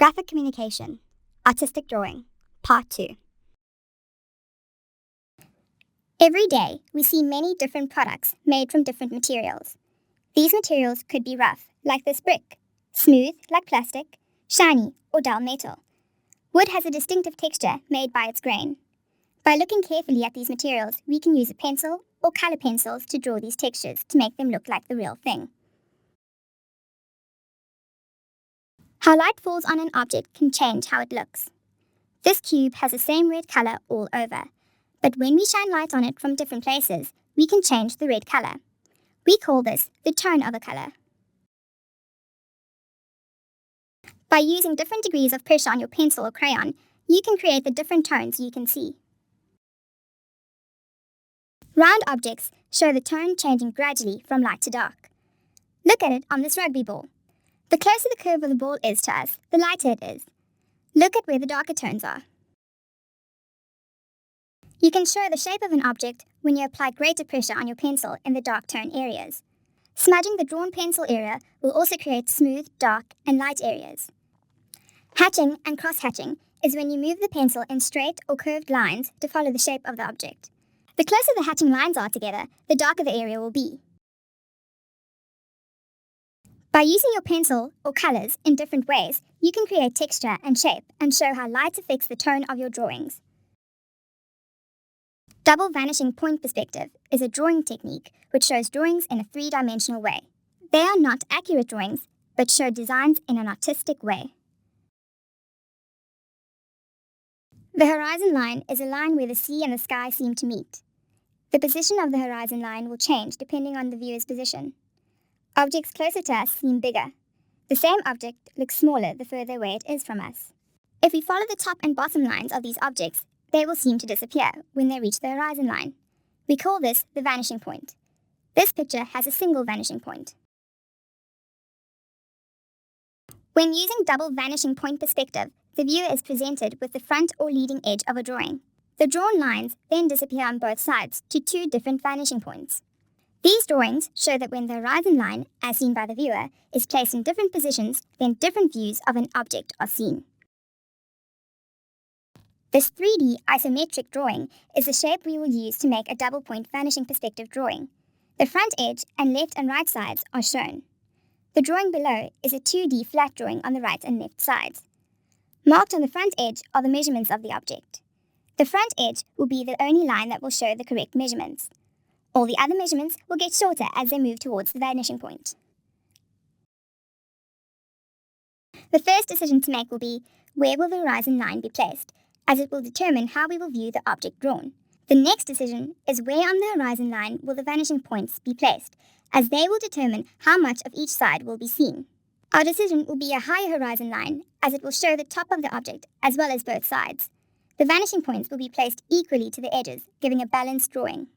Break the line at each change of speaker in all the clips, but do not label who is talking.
Graphic Communication, Artistic Drawing, Part 2. Every day, we see many different products made from different materials. These materials could be rough, like this brick, smooth, like plastic, shiny, or dull metal. Wood has a distinctive texture made by its grain. By looking carefully at these materials, we can use a pencil or color pencils to draw these textures to make them look like the real thing. How light falls on an object can change how it looks. This cube has the same red color all over, but when we shine light on it from different places, we can change the red color. We call this the tone of a color. By using different degrees of pressure on your pencil or crayon, you can create the different tones you can see. Round objects show the tone changing gradually from light to dark. Look at it on this rugby ball. The closer the curve of the ball is to us, the lighter it is. Look at where the darker tones are. You can show the shape of an object when you apply greater pressure on your pencil in the dark tone areas. Smudging the drawn pencil area will also create smooth, dark, and light areas. Hatching and cross-hatching is when you move the pencil in straight or curved lines to follow the shape of the object. The closer the hatching lines are together, the darker the area will be. By using your pencil or colors in different ways, you can create texture and shape and show how light affects the tone of your drawings. Double vanishing point perspective is a drawing technique which shows drawings in a three-dimensional way. They are not accurate drawings, but show designs in an artistic way. The horizon line is a line where the sea and the sky seem to meet. The position of the horizon line will change depending on the viewer's position. Objects closer to us seem bigger. The same object looks smaller the further away it is from us. If we follow the top and bottom lines of these objects, they will seem to disappear when they reach the horizon line. We call this the vanishing point. This picture has a single vanishing point. When using double vanishing point perspective, the viewer is presented with the front or leading edge of a drawing. The drawn lines then disappear on both sides to two different vanishing points. These drawings show that when the horizon line, as seen by the viewer, is placed in different positions, then different views of an object are seen. This 3D isometric drawing is the shape we will use to make a double point vanishing perspective drawing. The front edge and left and right sides are shown. The drawing below is a 2D flat drawing on the right and left sides. Marked on the front edge are the measurements of the object. The front edge will be the only line that will show the correct measurements. All the other measurements will get shorter as they move towards the vanishing point. The first decision to make will be, where will the horizon line be placed, as it will determine how we will view the object drawn. The next decision is where on the horizon line will the vanishing points be placed, as they will determine how much of each side will be seen. Our decision will be a higher horizon line, as it will show the top of the object as well as both sides. The vanishing points will be placed equally to the edges, giving a balanced drawing.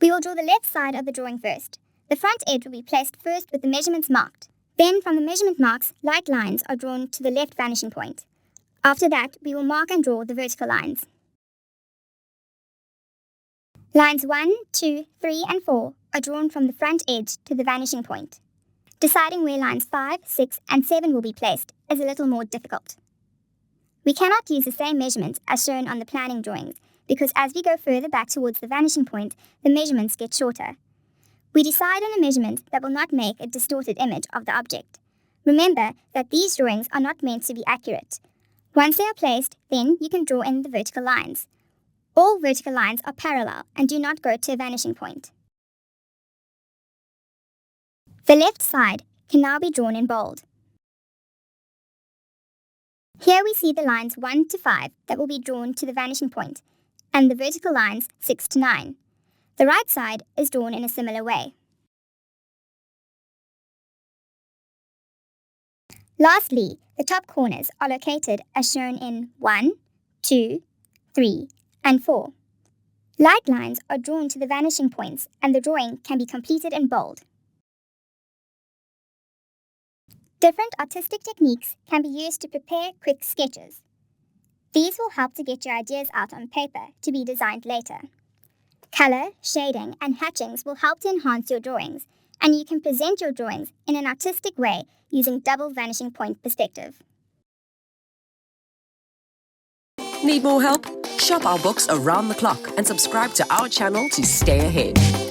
We will draw the left side of the drawing first. The front edge will be placed first with the measurements marked. Then from the measurement marks, light lines are drawn to the left vanishing point. After that, we will mark and draw the vertical lines. Lines 1, 2, 3, and 4 are drawn from the front edge to the vanishing point. Deciding where lines 5, 6, and 7 will be placed is a little more difficult. We cannot use the same measurements as shown on the planning drawings, because as we go further back towards the vanishing point, the measurements get shorter. We decide on a measurement that will not make a distorted image of the object. Remember that these drawings are not meant to be accurate. Once they are placed, then you can draw in the vertical lines. All vertical lines are parallel and do not go to a vanishing point. The left side can now be drawn in bold. Here we see the lines 1 to 5 that will be drawn to the vanishing point, and the vertical lines 6 to 9. The right side is drawn in a similar way. Lastly, the top corners are located as shown in 1, 2, 3, and 4. Light lines are drawn to the vanishing points, and the drawing can be completed in bold. Different artistic techniques can be used to prepare quick sketches. These will help to get your ideas out on paper to be designed later. Color, shading, and hatchings will help to enhance your drawings, and you can present your drawings in an artistic way using double vanishing point perspective.
Need more help? Shop our books around the clock and subscribe to our channel to stay ahead.